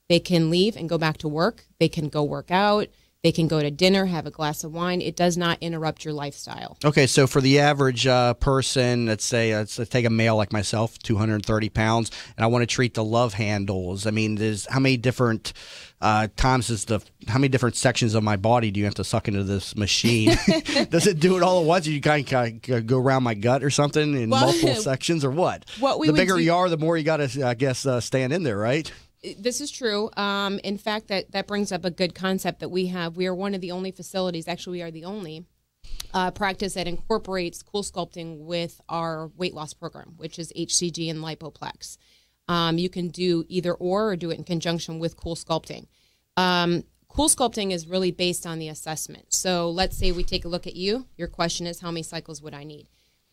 They can leave and go back to work. They can go work out. They can go to dinner, have a glass of wine. It does not interrupt your lifestyle. Okay, so for the average person, let's take a male like myself, 230 pounds, and I want to treat the love handles. I mean, how many different how many different sections of my body do you have to suck into this machine? Does it do it all at once? You kind of go around my gut or something in multiple sections, or what? The bigger you are, the more you got to, I guess, stand in there, right? This is true. In fact, that brings up a good concept that we have. We are one of the only facilities, actually we are the only practice that incorporates CoolSculpting with our weight loss program, which is HCG and Lipoplex. You can do either or do it in conjunction with CoolSculpting. CoolSculpting is really based on the assessment. So let's say we take a look at you. Your question is, how many cycles would I need?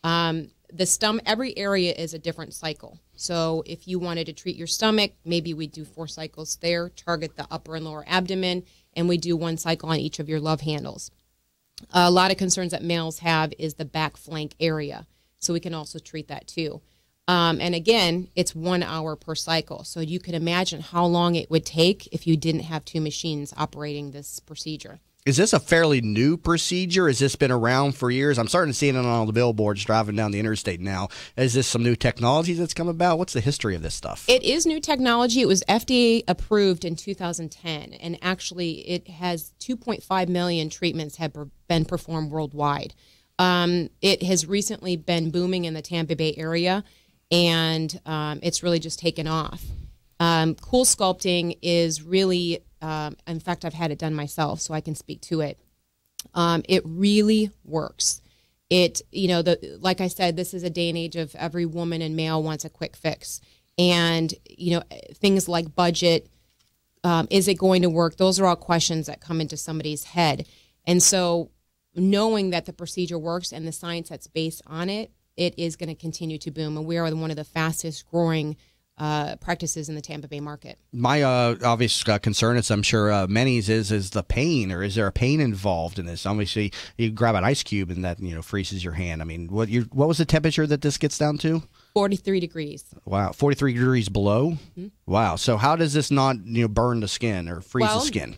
Every area is a different cycle. So if you wanted to treat your stomach, maybe we do 4 cycles there, target the upper and lower abdomen, and we do 1 cycle on each of your love handles. A lot of concerns that males have is the back flank area. So we can also treat that too. And again, it's 1 hour per cycle. So you can imagine how long it would take if you didn't have 2 machines operating this procedure. Is this a fairly new procedure? Has this been around for years? I'm starting to see it on all the billboards driving down the interstate now. Is this some new technology that's come about? What's the history of this stuff? It is new technology. It was FDA approved in 2010, and actually it has 2.5 million treatments have been performed worldwide. It has recently been booming in the Tampa Bay area, and it's really just taken off. CoolSculpting is really, in fact, I've had it done myself, so I can speak to it. It really works. Like I said, this is a day and age of every woman and male wants a quick fix. And, things like budget, is it going to work? Those are all questions that come into somebody's head. And so knowing that the procedure works and the science that's based on it, it is going to continue to boom. And we are one of the fastest growing practices in the Tampa Bay market. My obvious concern, as I'm sure many's, is the pain, or is there a pain involved in this? Obviously, you grab an ice cube and that freezes your hand. I mean, what was the temperature that this gets down to? 43 degrees. Wow, 43 degrees below. Mm-hmm. Wow. So how does this not burn the skin or freeze the skin?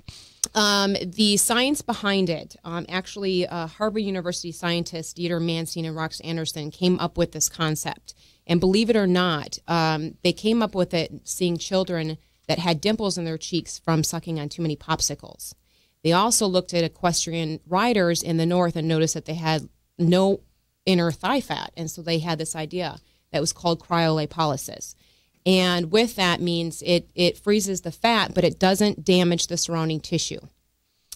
The science behind it, actually, Harvard University scientists Dieter Manstein and Rox Anderson came up with this concept. And believe it or not, they came up with it seeing children that had dimples in their cheeks from sucking on too many popsicles. They also looked at equestrian riders in the north and noticed that they had no inner thigh fat. And so they had this idea that was called cryolipolysis. And with that means it freezes the fat, but it doesn't damage the surrounding tissue.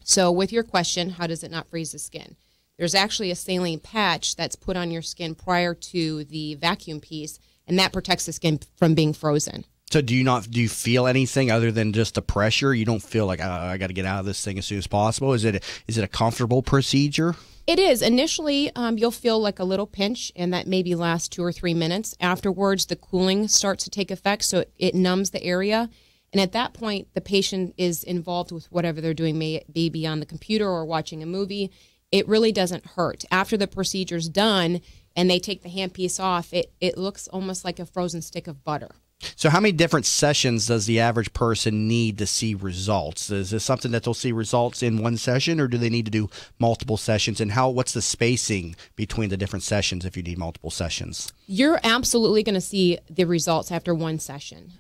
So with your question, how does it not freeze the skin? There's actually a saline patch that's put on your skin prior to the vacuum piece, and that protects the skin from being frozen. So do you feel anything other than just the pressure? You don't feel like, I got to get out of this thing as soon as possible? Is it a comfortable procedure? It is. Initially, you'll feel like a little pinch, and that maybe lasts 2 or 3 minutes. Afterwards, the cooling starts to take effect, so it numbs the area. And at that point, the patient is involved with whatever they're doing, may it be on the computer or watching a movie. It really doesn't hurt. After the procedure's done and they take the handpiece off, it looks almost like a frozen stick of butter. So how many different sessions does the average person need to see results? Is this something that they'll see results in one session, or do they need to do multiple sessions? And what's the spacing between the different sessions if you need multiple sessions? You're absolutely going to see the results after one session.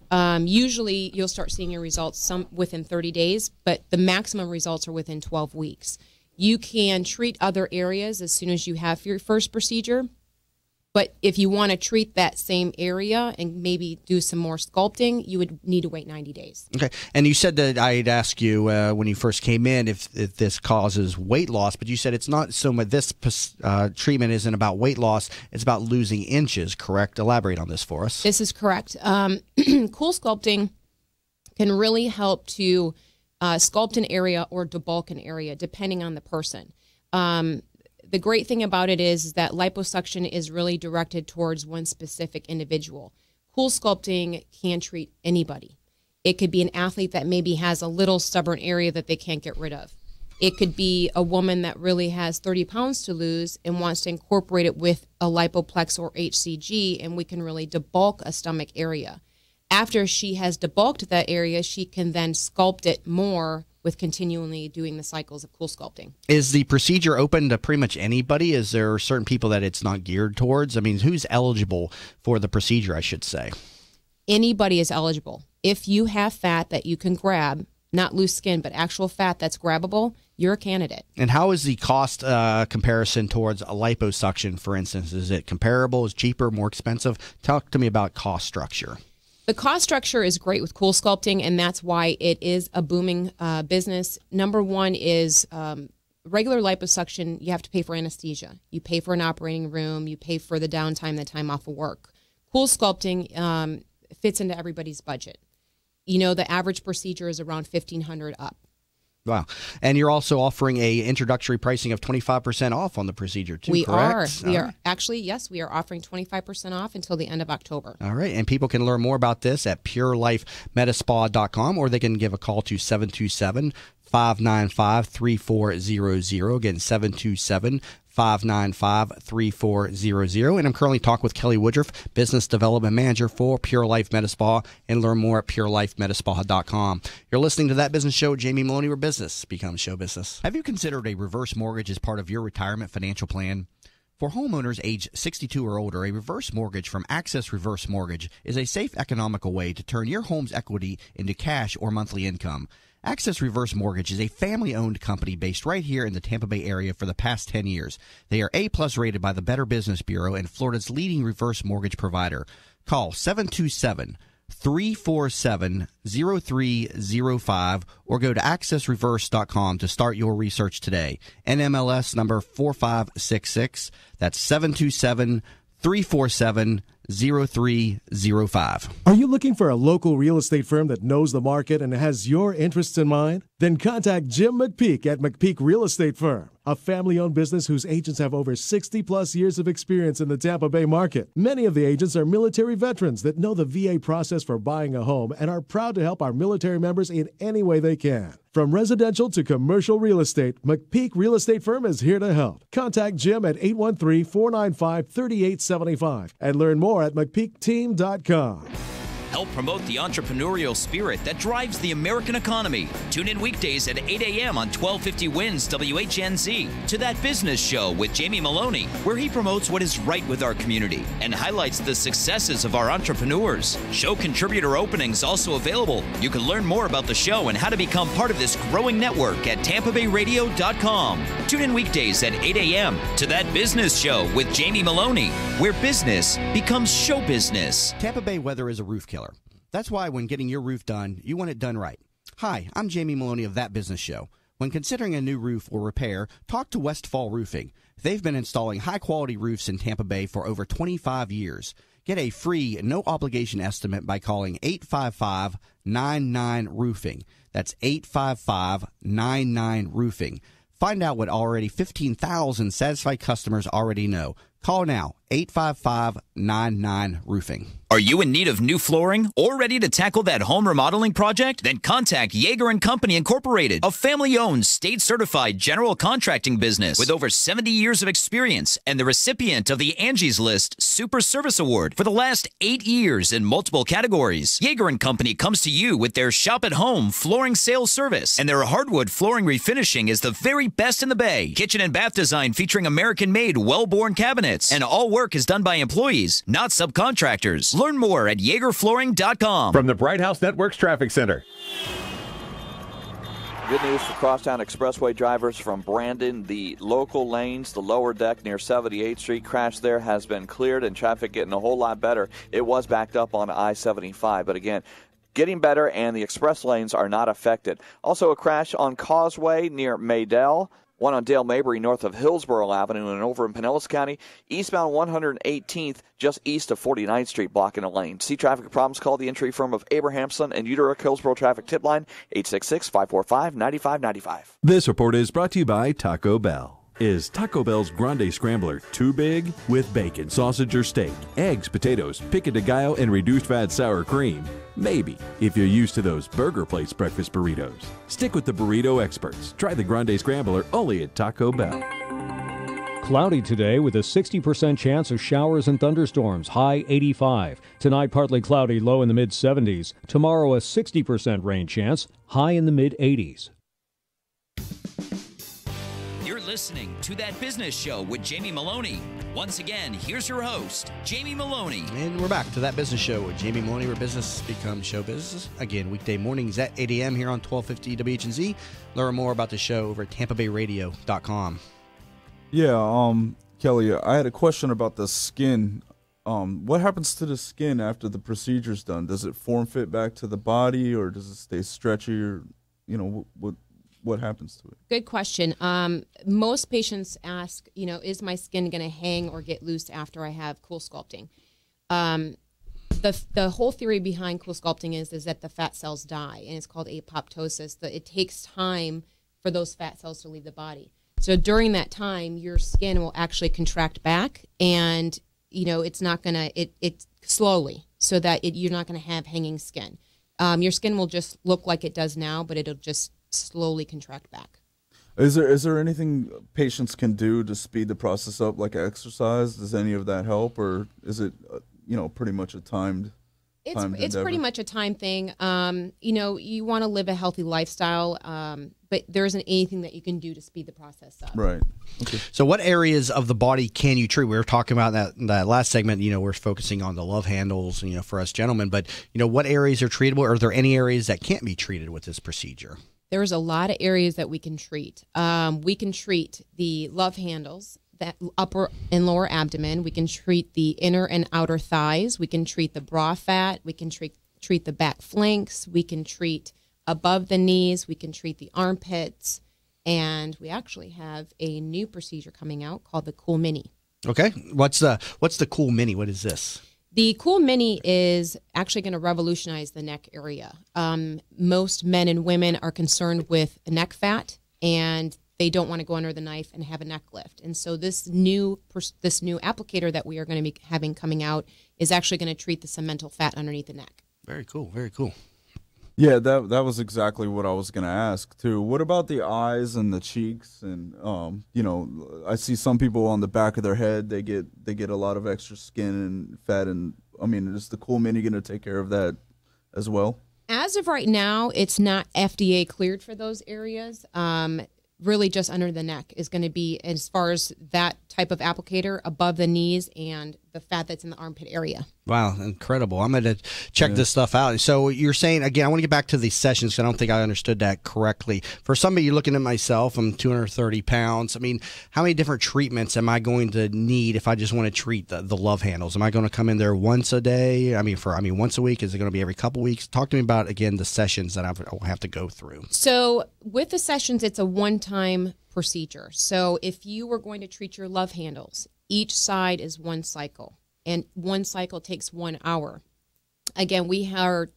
Usually you'll start seeing your results within 30 days, but the maximum results are within 12 weeks. You can treat other areas as soon as you have your first procedure. But if you want to treat that same area and maybe do some more sculpting, you would need to wait 90 days. Okay. And you said that I'd ask you when you first came in if this causes weight loss, but you said it's not so much. This treatment isn't about weight loss. It's about losing inches, correct? Elaborate on this for us. This is correct. Cool sculpting can really help to sculpt an area or debulk an area, depending on the person. The great thing about it is that liposuction is really directed towards one specific individual. Cool sculpting can treat anybody. It could be an athlete that maybe has a little stubborn area that they can't get rid of. It could be a woman that really has 30 pounds to lose and wants to incorporate it with a lipoplex or HCG, and we can really debulk a stomach area. After she has debulked that area, she can then sculpt it more with continually doing the cycles of cool sculpting. Is the procedure open to pretty much anybody? Is there certain people that it's not geared towards? I mean, who's eligible for the procedure, I should say? Anybody is eligible. If you have fat that you can grab, not loose skin, but actual fat that's grabbable, you're a candidate. And how is the cost comparison towards a liposuction, for instance? Is it comparable? Is it cheaper, more expensive? Talk to me about cost structure. The cost structure is great with cool sculpting, and that's why it is a booming business. Number one is regular liposuction, you have to pay for anesthesia. You pay for an operating room. You pay for the downtime, the time off of work. Cool sculpting fits into everybody's budget. You know, the average procedure is around $1,500 up. Wow. And you're also offering a introductory pricing of 25% off on the procedure too, correct? We are. Actually, yes, we are offering 25% off until the end of October. All right. And people can learn more about this at purelifemedispa.com, or they can give a call to 727-595-3400. Again, 727-595-3400. And I'm currently talking with Kelly Woodruff, Business Development Manager for Pure Life Medispa, and learn more at purelifemedispa.com. You're listening to That Business Show. Jamie Maloney, where business becomes show business. Have you considered a reverse mortgage as part of your retirement financial plan? For homeowners age 62 or older, a reverse mortgage from Access Reverse Mortgage is a safe, economical way to turn your home's equity into cash or monthly income. Access Reverse Mortgage is a family-owned company based right here in the Tampa Bay area for the past 10 years. They are A-plus rated by the Better Business Bureau and Florida's leading reverse mortgage provider. Call 727-347-0305 or go to accessreverse.com to start your research today. NMLS number 4566. That's 727-347-0305. Are you looking for a local real estate firm that knows the market and has your interests in mind? Then contact Jim McPeak at McPeak Real Estate Firm, a family-owned business whose agents have over 60-plus years of experience in the Tampa Bay market. Many of the agents are military veterans that know the VA process for buying a home and are proud to help our military members in any way they can. From residential to commercial real estate, McPeak Real Estate Firm is here to help. Contact Jim at 813-495-3875 and learn more at McPeakTeam.com. Help promote the entrepreneurial spirit that drives the American economy. Tune in weekdays at 8 a.m. on 1250 WINS WHNZ to That Business Show with Jamie Maloney, where he promotes what is right with our community and highlights the successes of our entrepreneurs. Show contributor openings also available. You can learn more about the show and how to become part of this growing network at TampaBayRadio.com. Tune in weekdays at 8 a.m. to That Business Show with Jamie Maloney, where business becomes show business. Tampa Bay weather is a roof killer. That's why when getting your roof done, you want it done right. Hi, I'm Jamie Maloney of That Business Show. When considering a new roof or repair, talk to Westfall Roofing. They've been installing high-quality roofs in Tampa Bay for over 25 years. Get a free, no-obligation estimate by calling 855-99-ROOFING. That's 855-99-ROOFING. Find out what already 15,000 satisfied customers already know. Call now, 855-99-ROOFING. Are you in need of new flooring or ready to tackle that home remodeling project? Then contact Yeager & Company Incorporated, a family-owned, state-certified general contracting business with over 70 years of experience and the recipient of the Angie's List Super Service Award for the last 8 years in multiple categories. Yeager & Company comes to you with their shop-at-home flooring sales service, and their hardwood flooring refinishing is the very best in the Bay. Kitchen and bath design featuring American-made, well-born cabinets, and all work is done by employees, not subcontractors. Learn more at YagerFlooring.com. From the Bright House Networks Traffic Center. Good news for Crosstown Expressway drivers from Brandon. The local lanes, the lower deck near 78th Street, crash there has been cleared and traffic getting a whole lot better. It was backed up on I-75, but again, getting better and the express lanes are not affected. Also a crash on Causeway near Maydell. One on Dale Mabry north of Hillsborough Avenue and over in Pinellas County. Eastbound 118th just east of 49th Street blocking a lane. See traffic problems, call the entry firm of Abrahamson and Utica Hillsborough Traffic Tip Line 866-545-9595. This report is brought to you by Taco Bell. Is Taco Bell's Grande Scrambler too big? With bacon, sausage, or steak, eggs, potatoes, pico de gallo, and reduced fat sour cream? Maybe, if you're used to those Burger Place breakfast burritos. Stick with the burrito experts. Try the Grande Scrambler only at Taco Bell. Cloudy today with a 60% chance of showers and thunderstorms, high 85. Tonight, partly cloudy, low in the mid-70s. Tomorrow, a 60% rain chance, high in the mid-80s. You're listening to That Business Show with Jamie Maloney. Once again, here's your host, Jamie Maloney. And we're back to That Business Show with Jamie Maloney, where business becomes show business. Again, weekday mornings at 8 a.m. here on 1250 WHNZ. Learn more about the show over at TampaBayRadio.com. Yeah, Kelly, I had a question about the skin. What happens to the skin after the procedure's done? Does it form fit back to the body, or does it stay stretchy, or what happens to it? Good question. Most patients ask, is my skin going to hang or get loose after I have cool sculpting? The whole theory behind cool sculpting is that the fat cells die, and it's called apoptosis. It takes time for those fat cells to leave the body. So during that time, your skin will actually contract back, and it's not going to it slowly, so that you're not going to have hanging skin. Your skin will just look like it does now, but it'll just slowly contract back. Is there anything patients can do to speed the process up, like exercise? Does any of that help, or is it pretty much a timed It's pretty much a time thing. You want to live a healthy lifestyle, but there isn't anything that you can do to speed the process up. Right. Okay. So what areas of the body can you treat? We were talking about that last segment, we're focusing on the love handles, for us gentlemen, but, what areas are treatable? Are there any areas that can't be treated with this procedure? There's a lot of areas that we can treat. We can treat the love handles, that upper and lower abdomen. We can treat the inner and outer thighs. We can treat the bra fat. We can treat the back flanks. We can treat above the knees. We can treat the armpits. And we actually have a new procedure coming out called the Cool Mini. Okay. What's the Cool Mini? What is this? The Cool Mini is actually going to revolutionize the neck area. Most men and women are concerned with neck fat, and they don't want to go under the knife and have a neck lift. And so this new applicator that we are going to be having coming out is actually going to treat the cemental fat underneath the neck. Very cool. Very cool. Yeah, that was exactly what I was going to ask too. What about the eyes and the cheeks? And I see some people on the back of their head, they get a lot of extra skin and fat, and is the Cool Mini going to take care of that as well? As of right now, it's not FDA cleared for those areas. Really just under the neck is going to be, as far as that type of applicator, above the knees and the fat that's in the armpit area. Wow, incredible. I'm going to check this stuff out. So you're saying, again, I want to get back to these sessions because I don't think I understood that correctly. For somebody, you're looking at myself, I'm 230 pounds. How many different treatments am I going to need if I just want to treat the love handles? Am I going to come in there once a day? Once a week? Is it going to be every couple weeks? Talk to me about, again, the sessions that I will have to go through. So with the sessions, it's a one-time procedure. So if you were going to treat your love handles, each side is one cycle, and one cycle takes 1 hour. Again, we have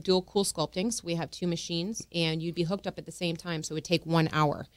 dual cool sculpting, so we have 2 machines, and you'd be hooked up at the same time, so it would take 1 hour.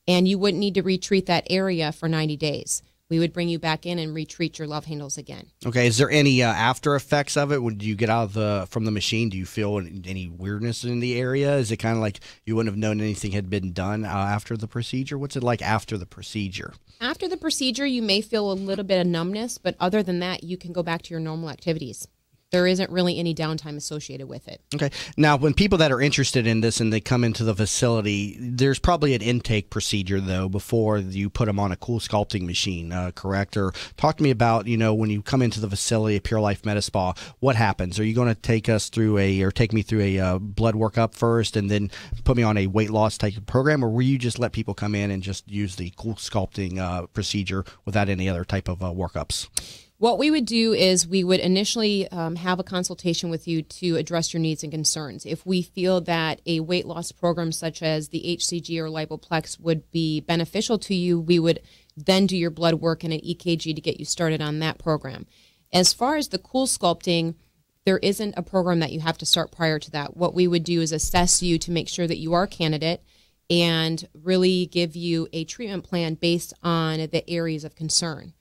And you wouldn't need to retreat that area for 90 days. We would bring you back in and retreat your love handles again. Okay. Is there any after effects of it? When you get out from the machine, do you feel any weirdness in the area? Is it kind of like you wouldn't have known anything had been done after the procedure? What's it like after the procedure? After the procedure, you may feel a little bit of numbness, but other than that, you can go back to your normal activities. There isn't really any downtime associated with it. Okay. Now, when people that are interested in this and they come into the facility, there's probably an intake procedure, though, before you put them on a Cool Sculpting machine, correct? Or talk to me about, when you come into the facility at Pure Life Medi-Spa, what happens? Are you going to take me through a blood workup first and then put me on a weight loss type of program? Or will you just let people come in and just use the Cool Sculpting procedure without any other type of workups? What we would do is we would initially have a consultation with you to address your needs and concerns. If we feel that a weight loss program such as the HCG or Lipoplex would be beneficial to you, we would then do your blood work and an EKG to get you started on that program. As far as the Cool Sculpting, there isn't a program that you have to start prior to that. What we would do is assess you to make sure that you are a candidate and really give you a treatment plan based on the areas of concern.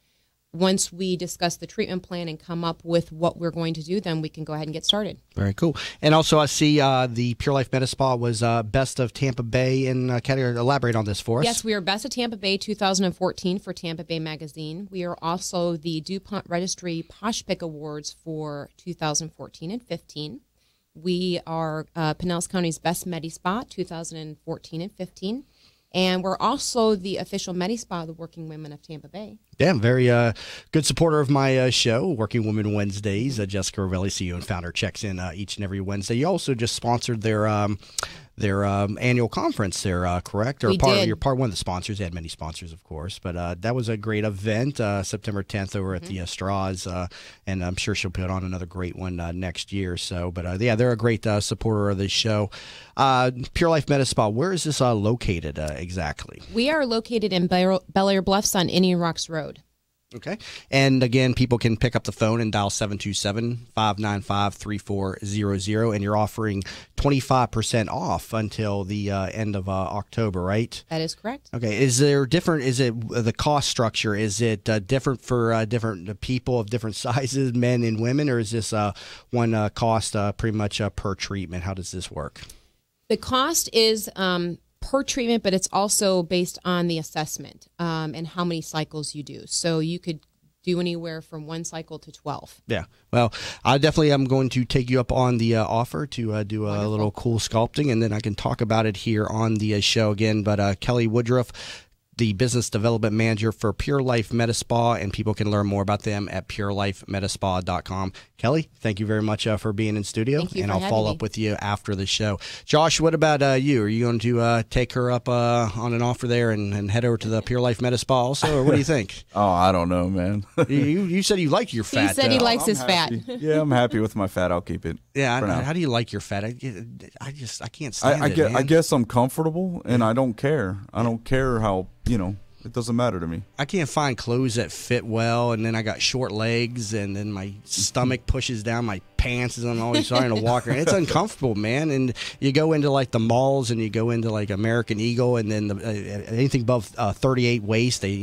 Once we discuss the treatment plan and come up with what we're going to do, then we can go ahead and get started. Very cool. And also, I see the Pure Life Medi-Spa was Best of Tampa Bay. And can you elaborate on this for us? Yes, we are Best of Tampa Bay 2014 for Tampa Bay Magazine. We are also the DuPont Registry Posh Pick Awards for 2014 and 15. We are Pinellas County's Best Medi-Spa 2014 and 15. And we're also the official Medi-Spa of the Working Women of Tampa Bay. Yeah, very good supporter of my show, Working Women Wednesdays. Jessica Ravelli, CEO and founder, checks in each and every Wednesday. You also just sponsored their annual conference there, correct? Or we did. You're part one of the sponsors. They had many sponsors, of course. But that was a great event, September 10th over at the Straws. And I'm sure she'll put on another great one next year. So, but yeah, they're a great supporter of this show. Pure Life Medi-Spa, where is this located exactly? We are located in Bel Air Bluffs on Indian Rocks Road. Okay. And again, people can pick up the phone and dial 727-595-3400. And you're offering 25% off until the end of October, right? That is correct. Okay. Is it the cost structure? Is it different for different people of different sizes, men and women? Or is this one cost pretty much per treatment? How does this work? The cost is per treatment, but it's also based on the assessment and how many cycles you do. So you could do anywhere from 1 cycle to 12. Yeah. Well, I definitely am going to take you up on the offer to do a Wonderful. little Cool Sculpting, and then I can talk about it here on the show again. But Kelly Woodruff, the business development manager for Pure Life Medi-Spa, and people can learn more about them at purelifemedispa.com. Kelly, thank you very much for being in studio, Thank you and for I'll having follow me. up with you after the show. Josh, what about you? Are you going to take her up on an offer there and head over to the Pure Life Medi-Spa also, or what do you think? Oh, I don't know, man. you said you like your fat. He said he likes his happy. fat. Yeah, I'm happy with my fat. I'll keep it. Yeah, for now. how do you like your fat? I can't stand it, man. I guess I'm comfortable, and I don't care. I don't care how, it doesn't matter to me. I can't find clothes that fit well, and then I got short legs, and then my stomach pushes down my pants as I'm always trying to walk around. It's uncomfortable, man. And you go into like the malls, and you go into like American Eagle, and then anything above 38 waist, they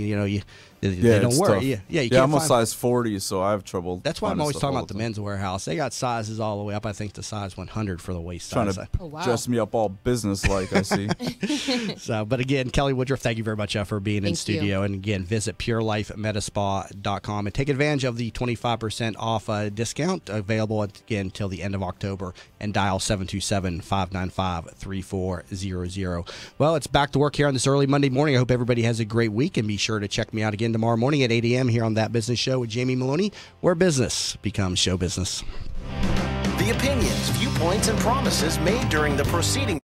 don't work. Tough. Yeah, you I'm can't a size 40, so I have trouble. That's why I'm finding always stuff talking all about the the time. men's warehouse. They got sizes all the way up. I think the size 100 for the waist Trying size. to Oh, wow. dress me up all business-like, I see. So, but again, Kelly Woodruff, thank you very much for being in Thank studio. And again, visit purelifemedispa.com and take advantage of the 25% off discount available again till the end of October, and dial 727-595-3400. Well, it's back to work here on this early Monday morning. I hope everybody has a great week, and be sure to check me out again tomorrow morning at 8 a.m. here on That Business Show with Jamie Maloney, where business becomes show business. The opinions, viewpoints, and promises made during the proceeding